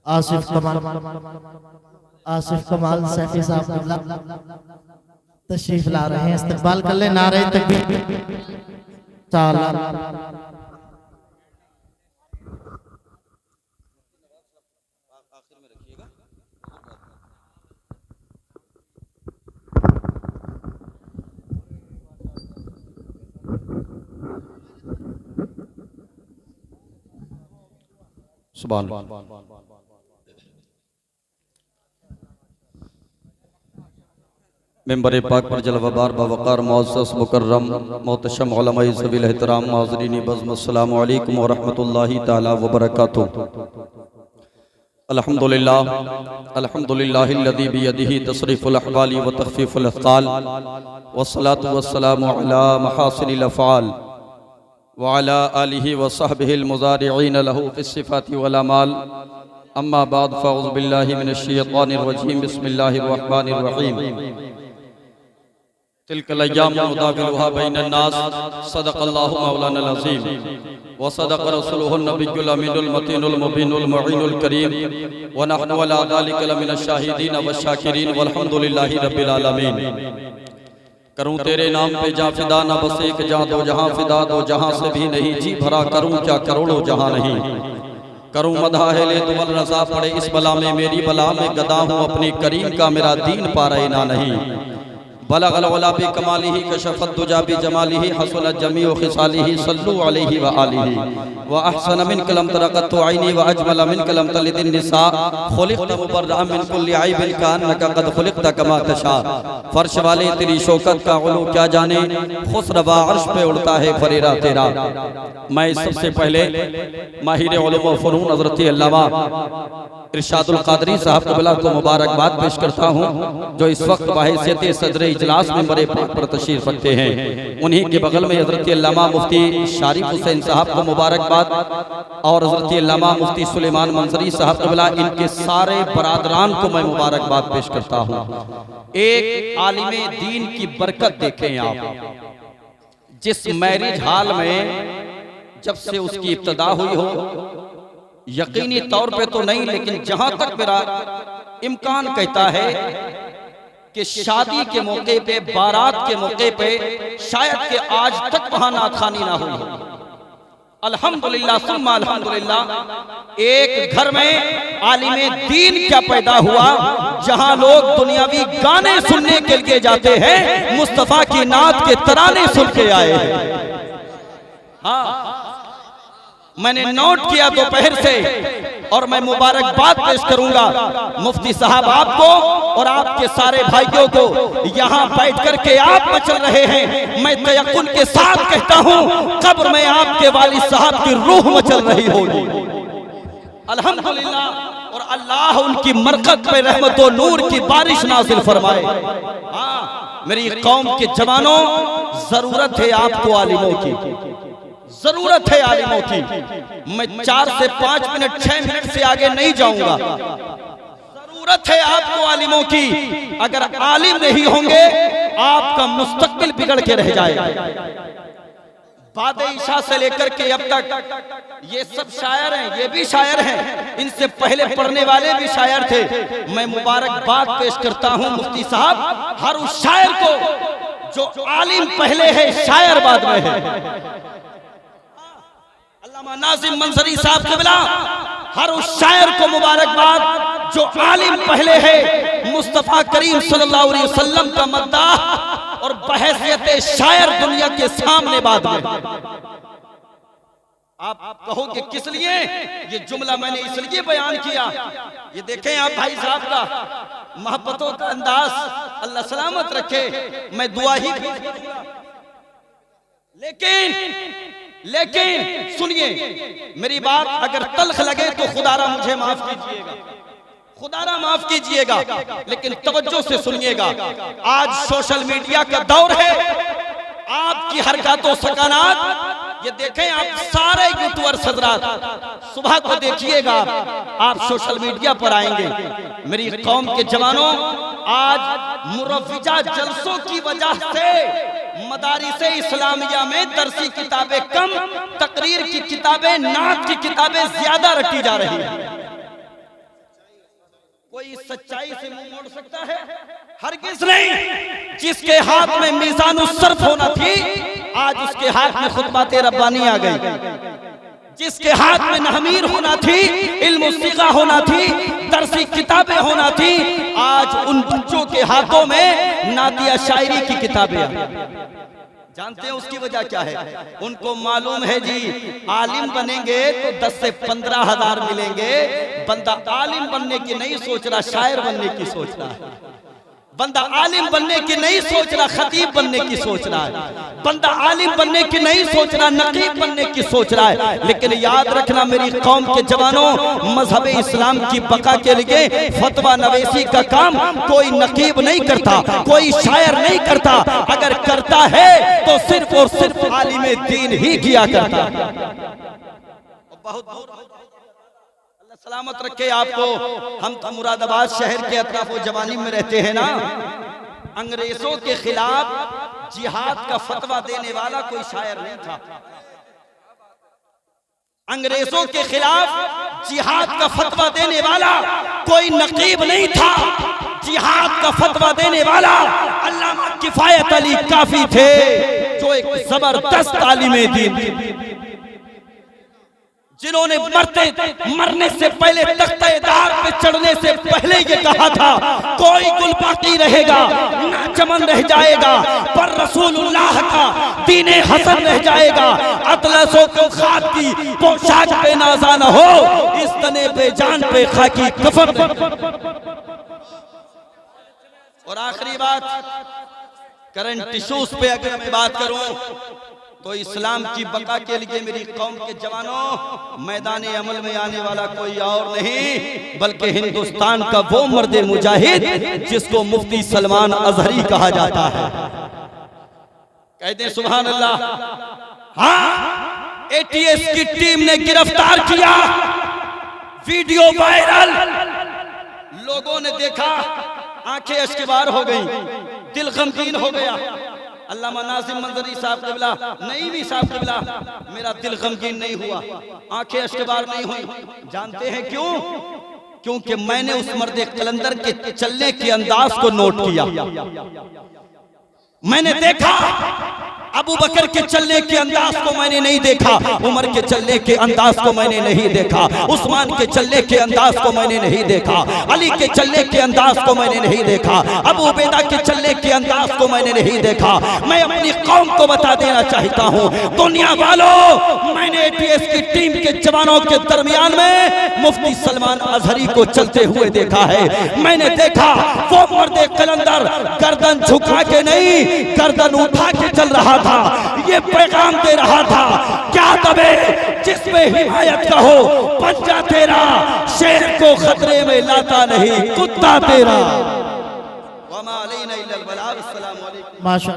आसिफ कमाल सैफी साहब तशरीफ ला रहे हैं। इस्तकबाल कर ले, नारे तकबीर। सुभान मेंबर पाक पर जलवाबार बवकार मुअज़्ज़ज़ मुकर्रम मोहतशम उलमाए ज़वील एहतराम हाज़रीन बज़्म अस्सलामु अलैकुम व रहमतुल्लाहि तआला व बरकातुहू। अल्हम्दुलिल्लाह अल्हम्दुलिल्लाहिल्लज़ी बियदिही तस्रीफ़ुल अहवाली व तख़फ़ीफ़ुल अफ़्क़ाल वस्सलातु वस्सलामु अला महासिनिल अफ़आल व अला आलिहि व सहबिहिल मुज़ारिईन लहू फ़िस्सिफ़ाति वल अमाल। अम्मा बाद फ़अऊज़ु बिल्लाहि मिनश शैतानिर रजीम बिस्मिल्लाहिर रहमानिर रहीम। तिल्कल अय्याम नुदाविलुहा बैनन नास सदक़ल्लाहु मौलानल अज़ीम व सदक़ रसूलुहुन नबियुल अमीनुल मतीनुल मुबीनुल मुईनुल करीम व नहनु अला ज़ालिका लमिनश शाहिदीन व शाकिरीन वल्हम्दुलिल्लाहि रब्बिल आलमीन। करूं तेरे नाम पे जा फिदा न बस एक जहां दो जहां फिदा दो जहां से भी नहीं जी भरा करूं क्या करोड़ों जहां नहीं। करूं मदहा है ले तुमल रज़ा पड़े इस बला में मेरी बला में गदा हूं अपने करीम का मेरा दीन पा रहे ना नहीं। बलगल वला बि कमालिही कशफत दुजा बि जमालिही हसनत जमीउ खिसालिही सल्लु अलैहि व आलिही व अहसन मिन कलम तरक़त ऐनी व अजमल मिन कलम तलिदिन निसा खुलिक़त मुबर्रअ मिन कुल्लि ऐबिन कान्नका क़द खुलिक़त कमा तशा। फर्श वाले तेरी शौकत का उलू क्या जाने खुसरवा अर्श पे उड़ता है फरेरा तेरा। मैं सबसे पहले माहिर उलूम व फ़नून हज़रत अल्लामा इरशादुल क़ादरी साहब क़िबला को मुबारकबाद पेश करता हूँ जो इस वक्त बाहिसियत सदर इजलास में बड़े पर तशरीफ रखते हैं। उन्हीं के बगल में हज़रत अल्लामा मुफ्ती शारिफ हुसैन साहब को मुबारकबाद और हज़रत अल्लामा मुफ्ती सुलेमान मंजरी साहब क़िबला, इनके सारे बरादरान को मैं मुबारकबाद पेश करता हूँ। एक आलिमे दीन की बरकत देखें आप, जिस मैरिज हाल में जब से उसकी इब्तिदा हुई हो, यकीनी तौर पे तो नहीं लेकिन जहां तक मेरा इम्कान कहता है कि शादी के मौके पे, बारात के मौके पे शायद कि आज तक वहां नाथखानी ना हुई हो। अल्हम्दुलिल्लाह सुम्मा अल्हम्दुलिल्लाह, एक घर में आलिमे दीन क्या पैदा हुआ जहां लोग दुनियावी गाने सुनने के लिए जाते हैं, मुस्तफा की नात के तराने सुन के आए हैं। हाँ, मैंने नोट किया दोपहर से और मैं मुबारकबाद पेश करूंगा मुफ्ती साहब आपको और आपके सारे भाइयों को। यहाँ बैठ करके आप मचल रहे हैं, मैं तयक्कुन के साथ कहता हूँ कब्र में आपके वालिद साहब की रूह मचल रही होगी। अल्हम्दुलिल्लाह, और अल्लाह उनकी मरकत पे रहमत और नूर की बारिश नाज़िल फरमाए। हाँ, मेरी कौम के जवानों, जरूरत है आपको आलिमों की, जरूरत है आलिमों की। मैं 4 से 5 मिनट 6 मिनट से आगे नहीं जाऊंगा। जरूरत है आपको आलिमों की। अगर आलिम नहीं होंगे आपका मुस्तकबिल बिगड़ के रह जाएगा। बाद ईशा से लेकर के अब तक ये सब शायर हैं, ये भी शायर हैं, इनसे पहले पढ़ने वाले भी शायर थे। मैं मुबारकबाद पेश करता हूं मुफ्ती साहब हर उस शायर को जो आलिम पहले है, शायर बाद में है। नाज़िम मंजरी साहब क़िबला, हर उस शायर को मुबारकबाद जो आलिम पहले है, मुस्तफ़ा करीम सल्लल्लाहु अलैहि वसल्लम का मद्दाह और बहैसियत शायर दुनिया के सामने बाद में। आप कहोगे किस लिए ये जुमला मैंने इसलिए बयान किया, ये देखें आप भाई साहब का मोहब्बतों का अंदाज, अल्लाह सलामत रखे। मैं दुआ ही, लेकिन सुनिए मेरी बात, अगर तल्ख लगे तो खुदारा मुझे माफ कीजिएगा, खुदारा माफ कीजिएगा, लेकिन तवज्जो से सुनिएगा। आज सोशल मीडिया का दौर है, आपकी हरकतों सकानात ये देखें आप सारे यूट्यूबर हज़रात, सुबह को देखिएगा आप सोशल मीडिया पर आएंगे। मेरी कौम के जवानों, आज मुरव्विजा जलसों की वजह से मदारिसे इस्लामिया में दरसी किताबें कम, तकरीर की किताबें, नात की किताबें ज्यादा रखी जा रही है। कोई सच्चाई से मुंह मोड़ सकता है? हरगिज़ नहीं। जिसके हाथ में मीज़ानुस सर्फ होना थी, आज उसके हाथ में खुतबाते रब्बानी आ गई। जिसके हाथ में नहमीर होना थी, इल्म सिगा होना थी, दरसी किताबें होना थी, आज उन बच्चों के हाथों में नातिया शायरी की किताबें आ गई। जानते हैं उसकी वजह क्या है? उनको मालूम है जी, आलिम बनेंगे तो 10 से 15 हजार मिलेंगे। बंदा आलिम बनने की नहीं सोच रहा, शायर बनने की सोच रहा है। बंदा आलिम बनने की नहीं सोच रहा, खतीब बनने की सोच रहा है। बंदा आलिम बनने की नहीं सोच रहा, नकीब बनने की सोच रहा है। लेकिन याद रखना मेरी कौम के जवानों, मजहब इस्लाम की बका के लिए फतवा नवेसी का काम कोई नकीब नहीं करता, कोई शायर नहीं करता। अगर करता है तो सिर्फ और सिर्फ आलिम दीन ही किया करता। बहुत सलामत रखे आपको। हम तो मुरादाबाद शहर के अतराफो जवानी में रहते हैं ना। अंग्रेजों के खिलाफ जिहाद का फतवा देने वाला कोई शायर नहीं था। अंग्रेजों के खिलाफ जिहाद का फतवा देने वाला कोई नकीब नहीं था। जिहाद का फतवा देने वाला अल्लामा किफायत अली काफी थे, जो एक जबरदस्त आलिम दीन, जिन्होंने मरने से पहले तख्ते-ए-दार पे चढ़ने से पहले ये कहा था, कोई गुल बाकी रहेगा ना चमन रह जाएगा, पर रसूलुल्लाह का दीने हसन रह जाएगा। अतलसों को खाद की पोशाक पे नाज़ा न हो, इस तने पे जान पे खाकी कफन। और आखिरी बात, करंट इश्यूज पे अगर मैं बात करूं तो इस्लाम की बका के लिए मेरी कौम के जवानों, मैदान अमल में आने वाला कोई और नहीं बल्कि हिंदुस्तान का वो मर्द मुजाहिद जिसको मुफ्ती सलमान अजहरी कहा जाता है। कहते हैं सुभान अल्लाह। हाँ, एटीएस की टीम ने गिरफ्तार किया, वीडियो वायरल, लोगों ने देखा, आंखें अश्कबार हो गई, दिल गमगीन हो गया। अल्लामा नाज़िम मंजरी साहब क़िबला, नईवी साहब क़िबला, मेरा दिल गमगीन नहीं हुआ, आंखें अश्कबार नहीं हुई। जानते हैं क्यों? क्योंकि मैंने उस मर्द कलंदर के चलने के अंदाज को नोट किया। मैंने देखा अबू बकर के चलने के अंदाज को मैंने नहीं देखा, उमर के चलने के अंदाज को मैंने नहीं देखा, उस्मान के चलने के अंदाज को मैंने नहीं देखा, अली के चलने के अंदाज को मैंने नहीं देखा, अबू उबैदा के चलने के अंदाज को मैंने नहीं देखा। मैं अपनी कौम को बता देना चाहता हूँ, दुनिया वालों, मैंने एटीएस की टीम के जवानों के दरमियान में मुफ्ती सलमान अजहरी को चलते हुए देखा है। मैंने देखा वो मर्द कलंदर गर्दन झुका के नहीं, गर्दन उठा के चल रहा था। ये पैगाम दे रहा था, क्या दबे जिसमें हिमायत का हो, पंजा तेरा शेर को खतरे में लाता नहीं, कुत्ता तेरा। माशा